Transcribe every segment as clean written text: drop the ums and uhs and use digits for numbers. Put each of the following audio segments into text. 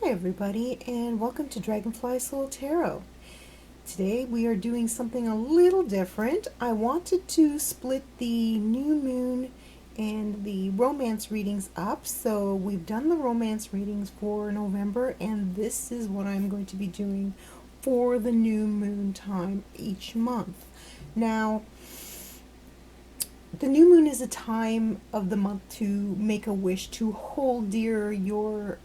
Hi everybody, and welcome to dragonflysoultarot. Today we are doing something a little different. I wanted to split the new moon and the romance readings up, so we've done the romance readings for November, and this is what I'm going to be doing for the new moon time each month. Now, the new moon is a time of the month to make a wish, to hold dear your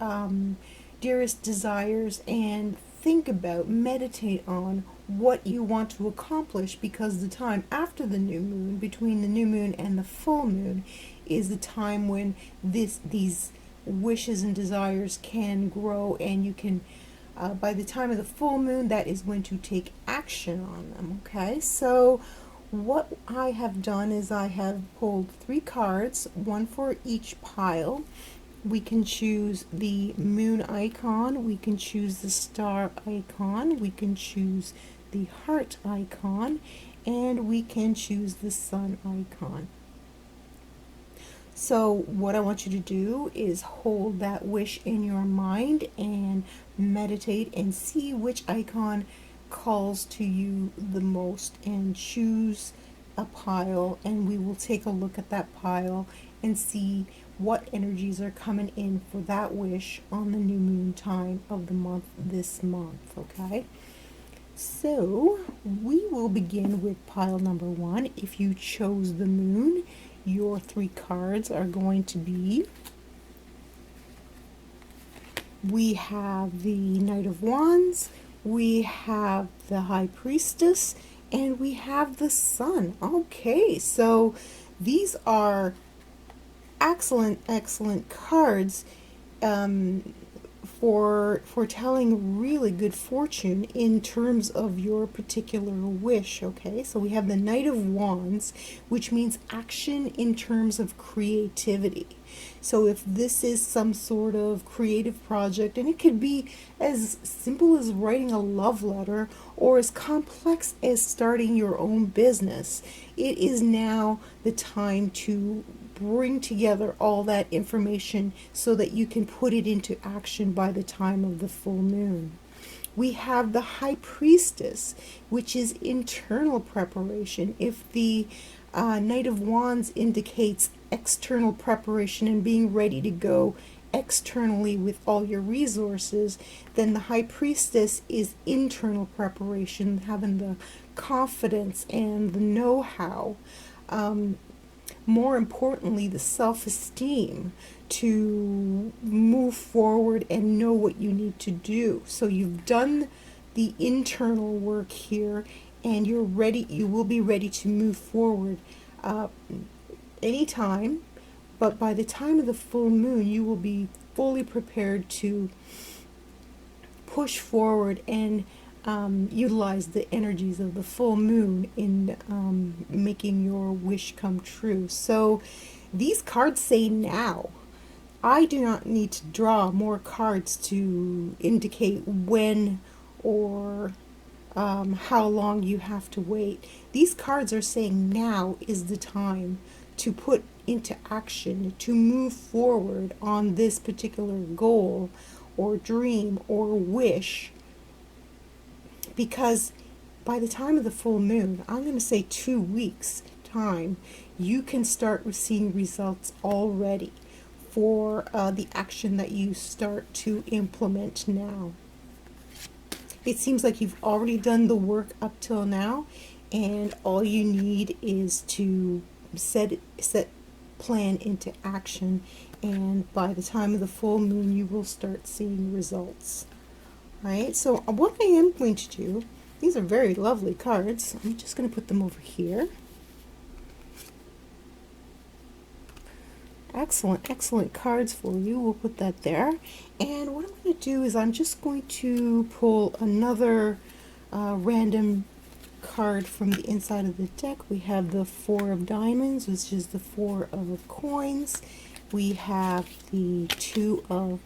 dearest desires, and think about, meditate on what you want to accomplish, because the time after the new moon, between the new moon and the full moon, is the time when these wishes and desires can grow, and you can by the time of the full moon, that is when to take action on them. Okay, so what I have done is I have pulled 3 cards, one for each pile. We can choose the moon icon, we can choose the star icon, we can choose the heart icon, and we can choose the sun icon. So what I want you to do is hold that wish in your mind and meditate and see which icon calls to you the most, and choose a pile, and we will take a look at that pile and see what energies are coming in for that wish on the new moon time of the month this month. Okay, so we will begin with pile number 1. If you chose the moon, your 3 cards are going to be, we have the Knight of Wands, we have the High Priestess, and we have the Sun. Okay, so these are excellent cards for telling really good fortune in terms of your particular wish. Okay, so we have the Knight of Wands, which means action in terms of creativity. So if this is some sort of creative project, and it could be as simple as writing a love letter or as complex as starting your own business, it is now the time to bring together all that information so that you can put it into action by the time of the full moon. We have the High Priestess, which is internal preparation. If the Knight of Wands indicates external preparation and being ready to go externally with all your resources, then the High Priestess is internal preparation, having the confidence and the know-how. More importantly, the self-esteem to move forward and know what you need to do. So you've done the internal work here, and you're ready. You will be ready to move forward anytime, but by the time of the full moon, you will be fully prepared to push forward and utilize the energies of the full moon in making your wish come true. So these cards say now. I do not need to draw more cards to indicate when or how long you have to wait. These cards are saying now is the time to put into action, to move forward on this particular goal or dream or wish, because by the time of the full moon, I'm going to say 2 weeks time, you can start seeing results already for the action that you start to implement now. It seems like you've already done the work up till now, and all you need is to set plan into action, and by the time of the full moon, you will start seeing results. Right, so what I am going to do, these are very lovely cards. I'm just going to put them over here. Excellent cards for you. We'll put that there. And what I'm going to do is I'm just going to pull another random card from the inside of the deck. We have the 4 of Diamonds, which is the 4 of Coins. We have the 2 of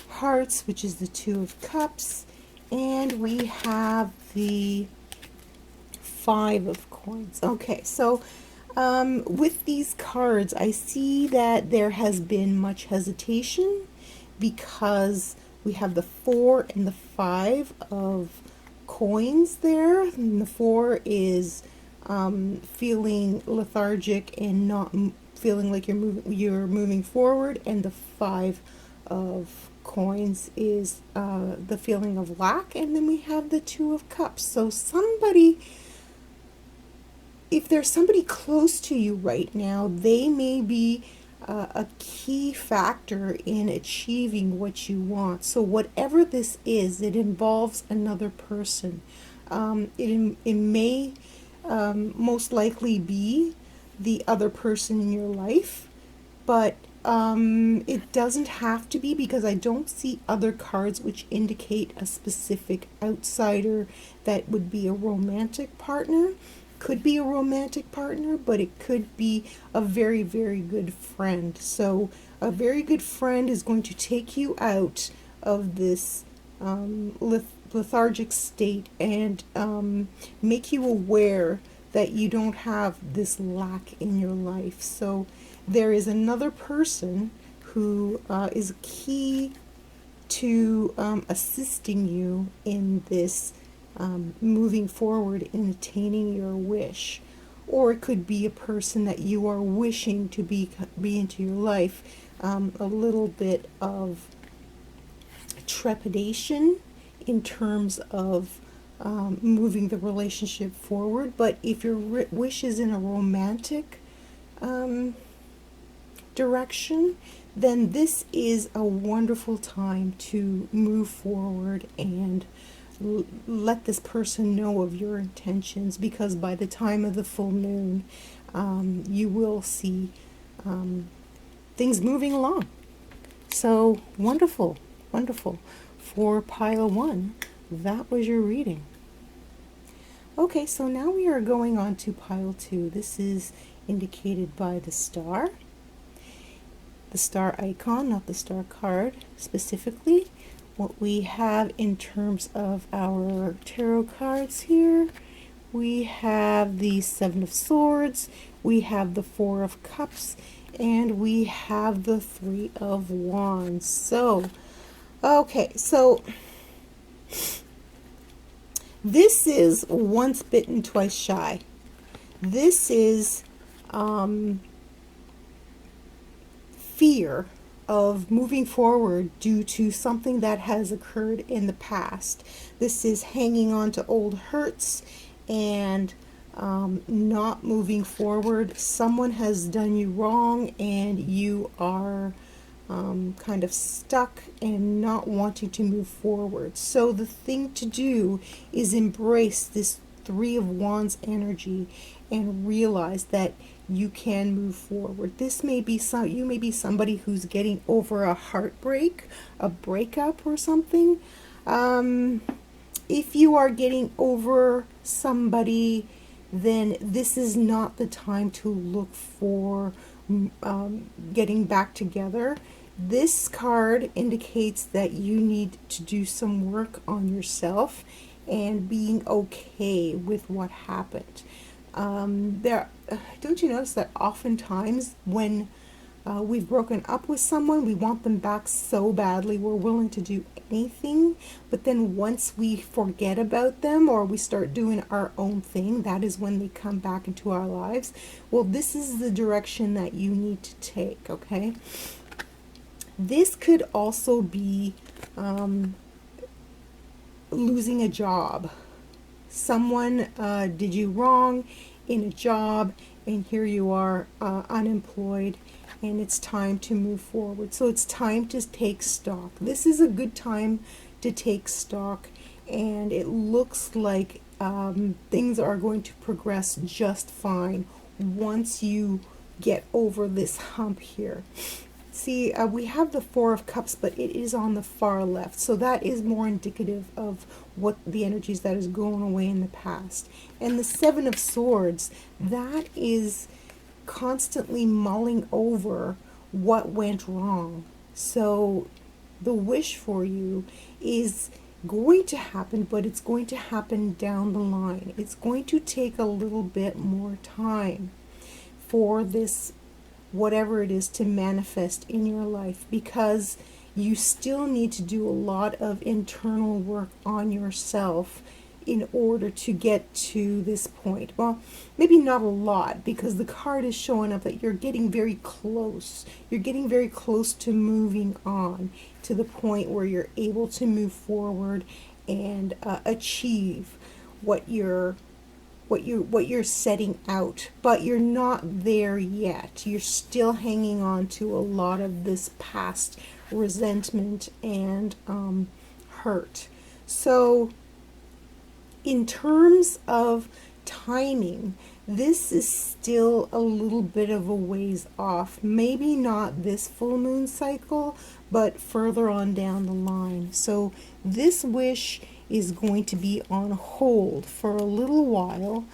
Hearts, which is the 2 of Cups, and we have the 5 of Coins. Okay, so with these cards, I see that there has been much hesitation because We have the 4 and the 5 of coins there. And the 4 is feeling lethargic and not feeling like you're moving forward, and the 5 of coins is the feeling of lack. And then we have the 2 of cups. So somebody, if there's somebody close to you right now, they may be a key factor in achieving what you want. So whatever this is, it involves another person. It may most likely be the other person in your life, but it doesn't have to be, because I don't see other cards which indicate a specific outsider that would be a romantic partner. Could be a romantic partner, but it could be a very, very good friend. So a very good friend is going to take you out of this lethargic state and make you aware that you don't have this lack in your life. So there is another person who is key to assisting you in this moving forward in attaining your wish. Or it could be a person that you are wishing to be into your life. A little bit of trepidation in terms of moving the relationship forward. But if your wish is in a romantic direction, then this is a wonderful time to move forward and let this person know of your intentions, because by the time of the full moon, you will see things moving along. So wonderful, wonderful. For pile 1, that was your reading. Okay, so now we are going on to pile 2. This is indicated by the star icon, not the star card specifically. What we have in terms of our tarot cards here, we have the 7 of Swords, we have the 4 of Cups, and we have the 3 of Wands. So, okay, so this is once bitten, twice shy. This is fear of moving forward due to something that has occurred in the past. This is hanging on to old hurts and not moving forward. Someone has done you wrong and you are kind of stuck and not wanting to move forward. So the thing to do is embrace this 3 of Wands energy and realize that you can move forward. This may be you may be somebody who's getting over a heartbreak, a breakup or something. If you are getting over somebody, then this is not the time to look for getting back together. This card indicates that you need to do some work on yourself and being okay with what happened. Don't you notice that oftentimes when we've broken up with someone, we want them back so badly, we're willing to do anything, but then once we forget about them or we start doing our own thing, that is when they come back into our lives. Well, this is the direction that you need to take, okay? This could also be losing a job. Someone did you wrong in a job, and here you are unemployed, and it's time to move forward. So it's time to take stock. This is a good time to take stock, and it looks like things are going to progress just fine once you get over this hump here. See, we have the 4 of Cups, but it is on the far left. So that is more indicative of what the energies that is going away in the past. And the 7 of Swords, that is constantly mulling over what went wrong. So the wish for you is going to happen, but it's going to happen down the line. It's going to take a little bit more time for this whatever it is to manifest in your life, because you still need to do a lot of internal work on yourself in order to get to this point. Well, maybe not a lot, because the card is showing up that you're getting very close. You're getting very close to moving on to the point where you're able to move forward and achieve what you're setting out, but you're not there yet. You're still hanging on to a lot of this past resentment and hurt. So in terms of timing, this is still a little bit of a ways off. Maybe not this full moon cycle, but further on down the line. So this wish is going to be on hold for a little while.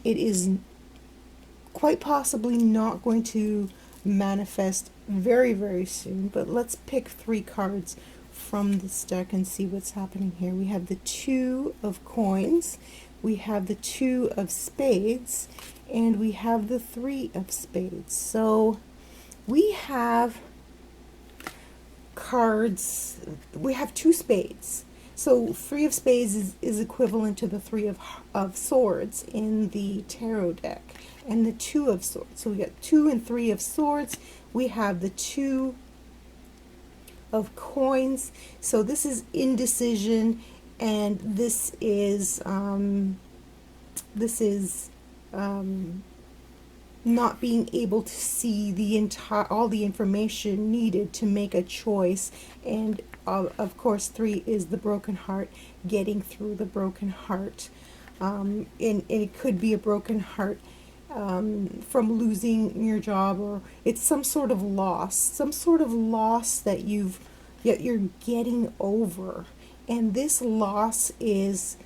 It is quite possibly not going to manifest very, very soon, but let's pick 3 cards from this deck and see what's happening here. We have the 2 of coins, we have the 2 of spades, and we have the 3 of spades. So we have cards, we have 2 spades. So 3 of spades is equivalent to the 3 of swords in the tarot deck, and the 2 of swords. So we got 2 and 3 of swords. We have the 2 of coins. So this is indecision, and this is not being able to see all the information needed to make a choice. And of course 3 is the broken heart, getting through the broken heart. And it could be a broken heart from losing your job, or it's some sort of loss that you're getting over. And this loss is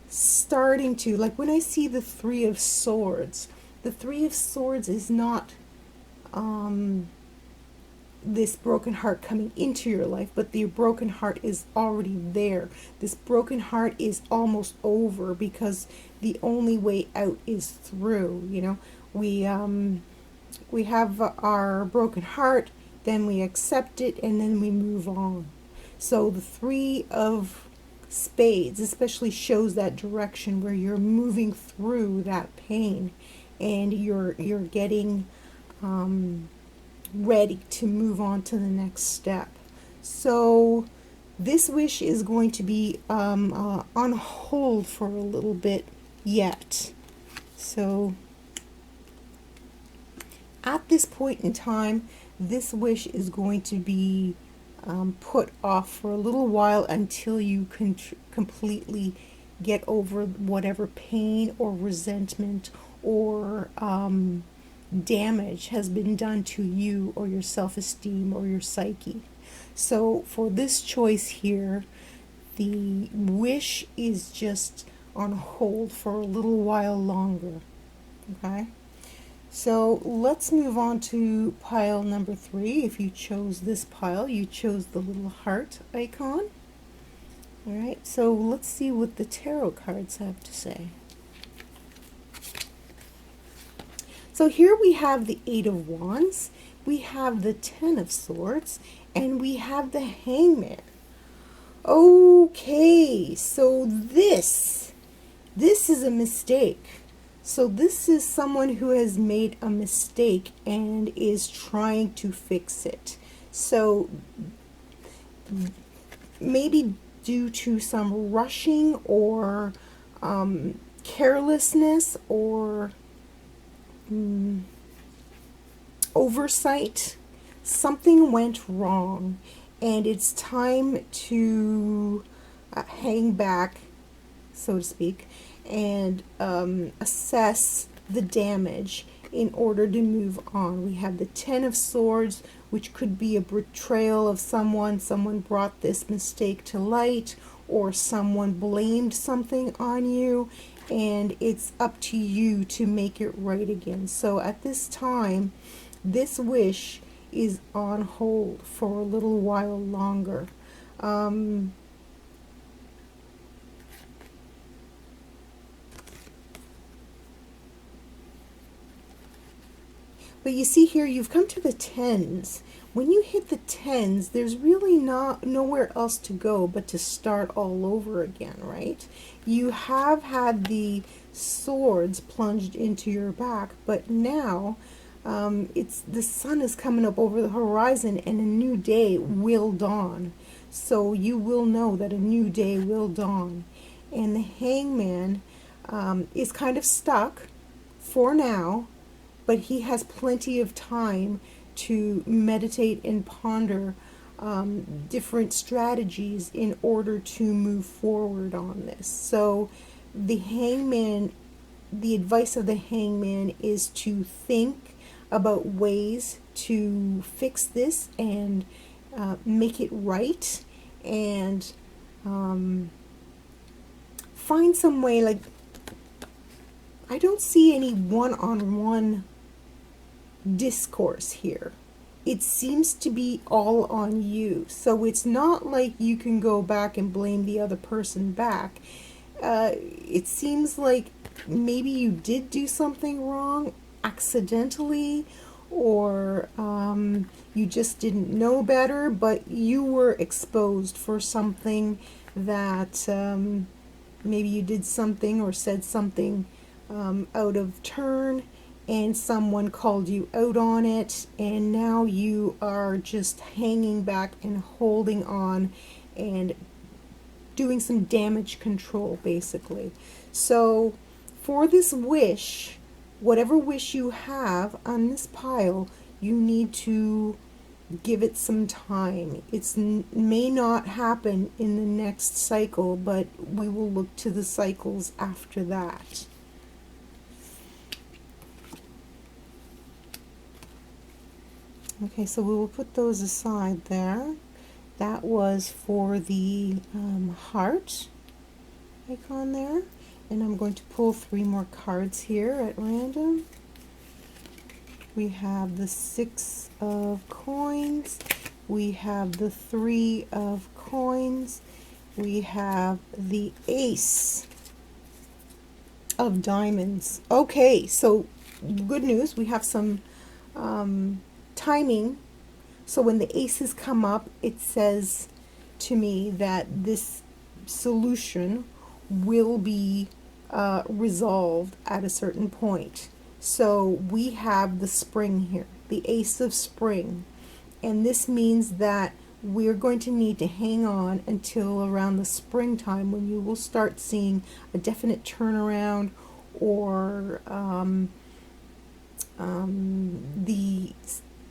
starting to, like when I see the 3 of swords, the 3 of swords is not this broken heart coming into your life, but the broken heart is already there. This broken heart is almost over, because the only way out is through. You know, we have our broken heart, then we accept it, and then we move on. So the 3 of spades especially shows that direction where you're moving through that pain, and you're getting ready to move on to the next step. So this wish is going to be on hold for a little bit yet. So at this point in time, this wish is going to be put off for a little while until you can completely get over whatever pain or resentment or damage has been done to you or your self-esteem or your psyche. So for this choice here, the wish is just on hold for a little while longer. Okay? So let's move on to pile number 3. If you chose this pile, you chose the little heart icon. All right, so let's see what the tarot cards have to say. So here we have the 8 of Wands, we have the 10 of Swords, and we have the Hangman. Okay, so this is a mistake. So this is someone who has made a mistake and is trying to fix it. So maybe due to some rushing or carelessness or oversight, something went wrong, and it's time to hang back, so to speak, and assess the damage in order to move on. We have the 10 of Swords, which could be a betrayal of someone. Someone brought this mistake to light, or someone blamed something on you, and it's up to you to make it right again. So at this time, this wish is on hold for a little while longer. But you see here, you've come to the tens. When you hit the tens, there's really nowhere else to go but to start all over again, right? You have had the swords plunged into your back, but now it's the sun is coming up over the horizon and a new day will dawn. So you will know that a new day will dawn. And the hangman is kind of stuck for now, but he has plenty of time to meditate and ponder different strategies in order to move forward on this. So the hangman, the advice of the hangman is to think about ways to fix this and make it right, and find some way. Like, I don't see any one-on-one discourse here. It seems to be all on you. So it's not like you can go back and blame the other person back. It seems like maybe you did do something wrong accidentally, or you just didn't know better, but you were exposed for something that maybe you did something or said something out of turn, and someone called you out on it, and now you are just hanging back and holding on and doing some damage control, basically. So for this wish, whatever wish you have on this pile, you need to give it some time. It may not happen in the next cycle, but we will look to the cycles after that. Okay, so we will put those aside there. That was for the heart icon there. And I'm going to pull 3 more cards here at random. We have the 6 of coins. We have the 3 of coins. We have the ace of diamonds. Okay, so good news. We have some timing. So when the aces come up, it says to me that this solution will be resolved at a certain point. So we have the spring here, the ace of spring, and this means that we're going to need to hang on until around the springtime, when you will start seeing a definite turnaround, or the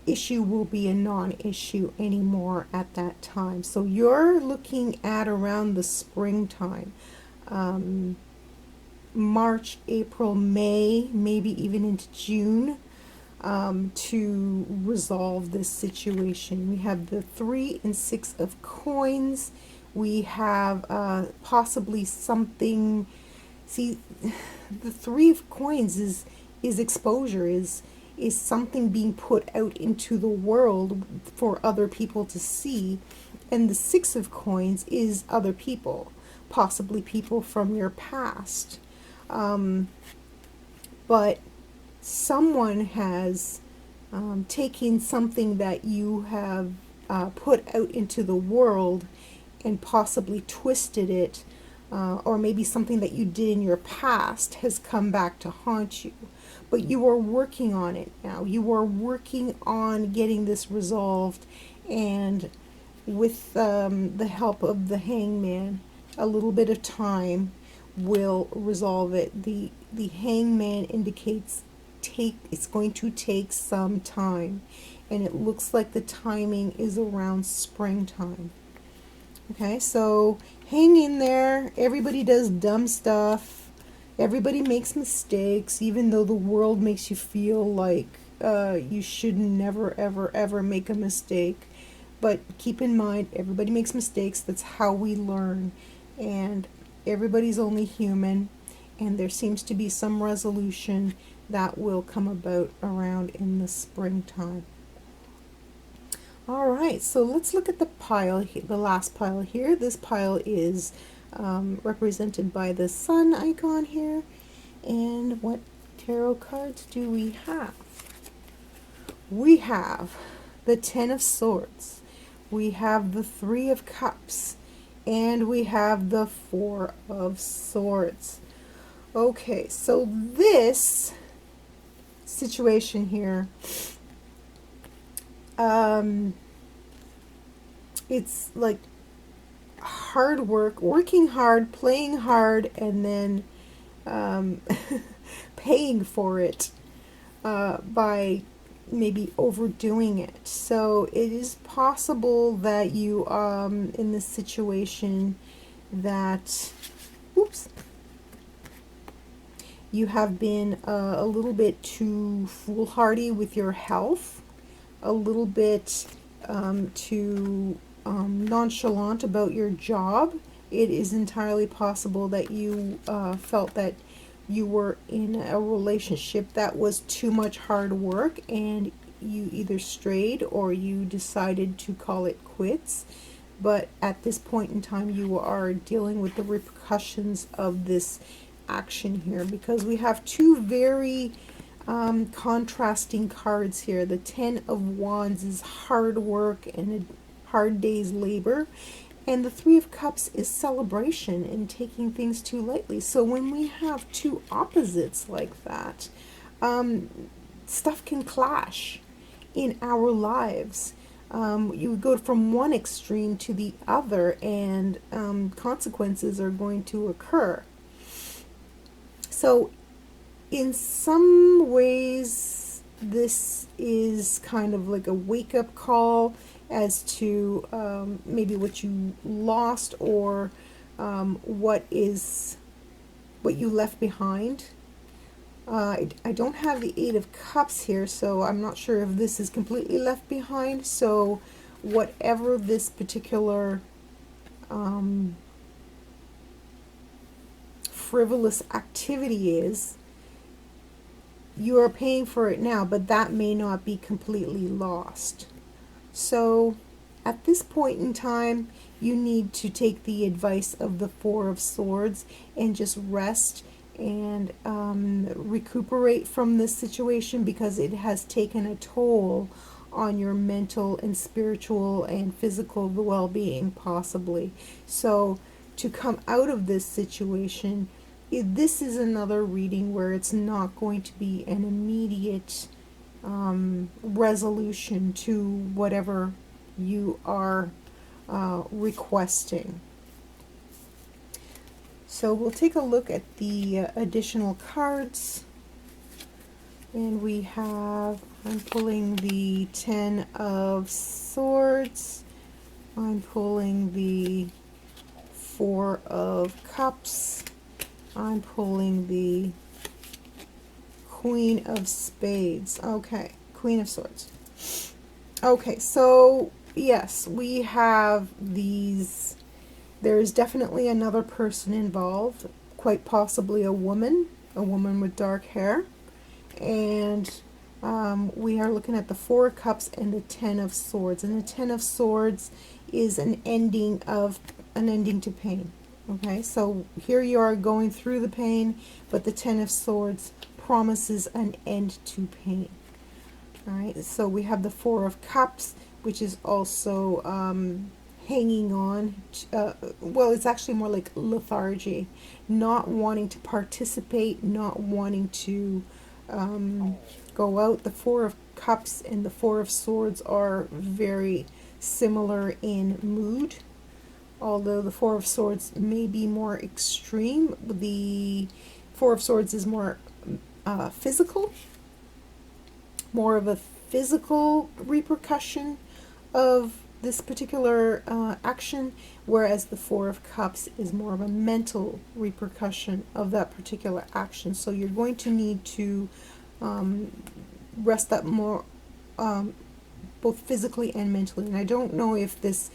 issue will be a non-issue anymore at that time. So you're looking at around the springtime, March, April, May, maybe even into June, to resolve this situation. We have the 3 and 6 of coins. We have possibly something. See, the 3 of coins is exposure, is something being put out into the world for other people to see, and the 6 of coins is other people, possibly people from your past. But someone has taken something that you have put out into the world and possibly twisted it, or maybe something that you did in your past has come back to haunt you. But you are working on it now. You are working on getting this resolved, and with the help of the hangman, a little bit of time will resolve it. The hangman indicates it's going to take some time, and it looks like the timing is around springtime. Okay, so hang in there. Everybody does dumb stuff. Everybody makes mistakes, even though the world makes you feel like you should never, ever, ever make a mistake. But keep in mind, everybody makes mistakes. That's how we learn. And everybody's only human. And there seems to be some resolution that will come about around in the springtime. All right, so let's look at the pile, the last pile here. This pile is represented by the sun icon here. And what tarot cards do we have? we have the Ten of Swords, we have the Three of Cups, and we have the Four of Swords. Okay, so this situation here, it's like hard work, working hard, playing hard, and then paying for it by maybe overdoing it. So it is possible that you in this situation that, oops, you have been a little bit too foolhardy with your health, a little bit too nonchalant about your job. It is entirely possible that you felt that you were in a relationship that was too much hard work, and you either strayed or you decided to call it quits. But at this point in time, you are dealing with the repercussions of this action here, because we have two very contrasting cards here. The Ten of Wands is hard work and a hard day's labor, and the Three of Cups is celebration and taking things too lightly. So when we have two opposites like that, stuff can clash in our lives. You go from one extreme to the other, and consequences are going to occur. So in some ways, this is kind of like a wake-up call as to maybe what you lost, or what you left behind. I don't have the Eight of Cups here, so I'm not sure if this is completely left behind. So whatever this particular frivolous activity is, you are paying for it now, but that may not be completely lost. So at this point in time, you need to take the advice of the Four of Swords and just rest and recuperate from this situation, because it has taken a toll on your mental and spiritual and physical well-being, possibly. So to come out of this situation, this is another reading where it's not going to be an immediate resolution to whatever you are requesting. So we'll take a look at the additional cards, and we have, I'm pulling the Ten of Swords, I'm pulling the Four of Cups, I'm pulling the Queen of Spades. Okay, Queen of Swords. Okay, so yes, we have these. There is definitely another person involved, quite possibly a woman with dark hair. And we are looking at the Four of Cups and the Ten of Swords. And the Ten of Swords is an ending to pain. Okay, so here you are going through the pain, but the Ten of Swords promises an end to pain. All right, so we have the Four of Cups, which is also hanging on. Well, it's actually more like lethargy, not wanting to participate, not wanting to go out. The Four of Cups and the Four of Swords are very similar in mood, although the Four of Swords may be more extreme. The Four of Swords is more physical, more of a physical repercussion of this particular action, whereas the Four of Cups is more of a mental repercussion of that particular action. So you're going to need to rest up more, both physically and mentally. And I don't know if this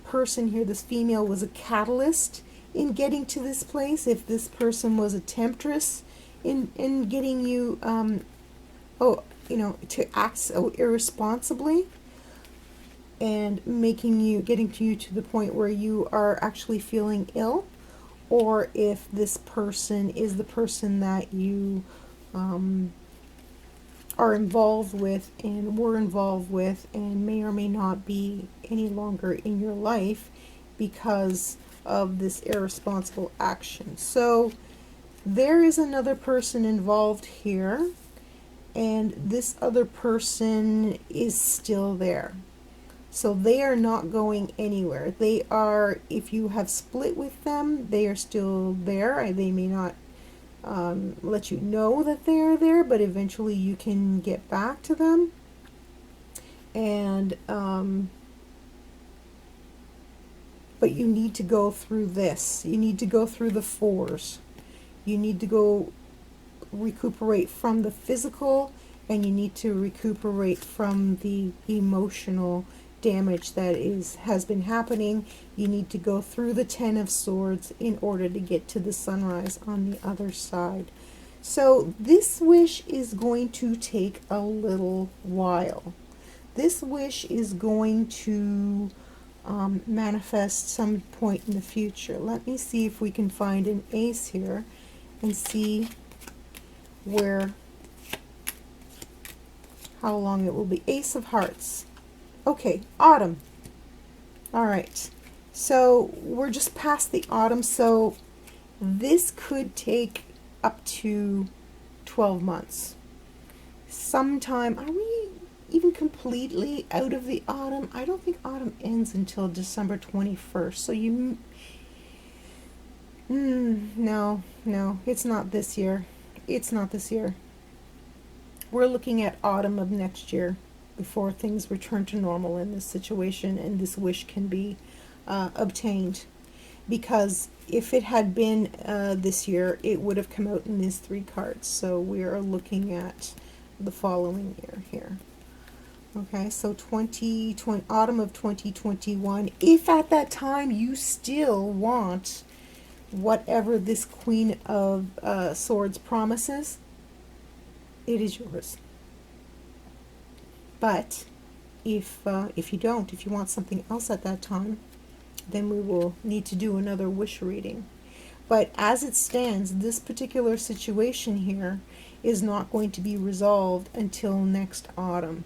person here, this female, was a catalyst in getting to this place, if this person was a temptress in getting you to act so irresponsibly and getting you to the point where you are actually feeling ill, or if this person is the person that you are involved with and were involved with and may or may not be any longer in your life because of this irresponsible action. So there is another person involved here, and this other person is still there. So they are not going anywhere. They are, if you have split with them, they are still there. They may not let you know that they are there, but eventually you can get back to them. And but you need to go through this. You need to go through the fours. You need to go recuperate from the physical, and you need to recuperate from the emotional damage that has been happening. You need to go through the Ten of Swords in order to get to the sunrise on the other side. So this wish is going to take a little while. This wish is going to manifest some point in the future. Let me see if we can find an ace here and see how long it will be. Ace of Hearts. Okay, autumn. All right, so we're just past the autumn, so this could take up to 12 months. Sometime, are we even completely out of the autumn? I don't think autumn ends until December 21st, so you... no, it's not this year. It's not this year. We're looking at autumn of next year before things return to normal in this situation and this wish can be obtained. Because if it had been this year, it would have come out in these three cards. So we are looking at the following year here. Okay, so autumn of 2021. If at that time you still want whatever this Queen of Swords promises, it is yours. But if you don't, if you want something else at that time, then we will need to do another wish reading. But as it stands, this particular situation here is not going to be resolved until next autumn.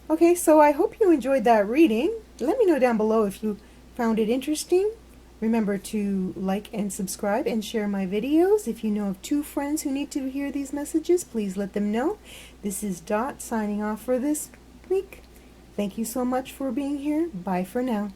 Okay, so I hope you enjoyed that reading. Let me know down below if you found it interesting. Remember to like and subscribe and share my videos. If you know of 2 friends who need to hear these messages, please let them know. This is Dot signing off for this week. Thank you so much for being here. Bye for now.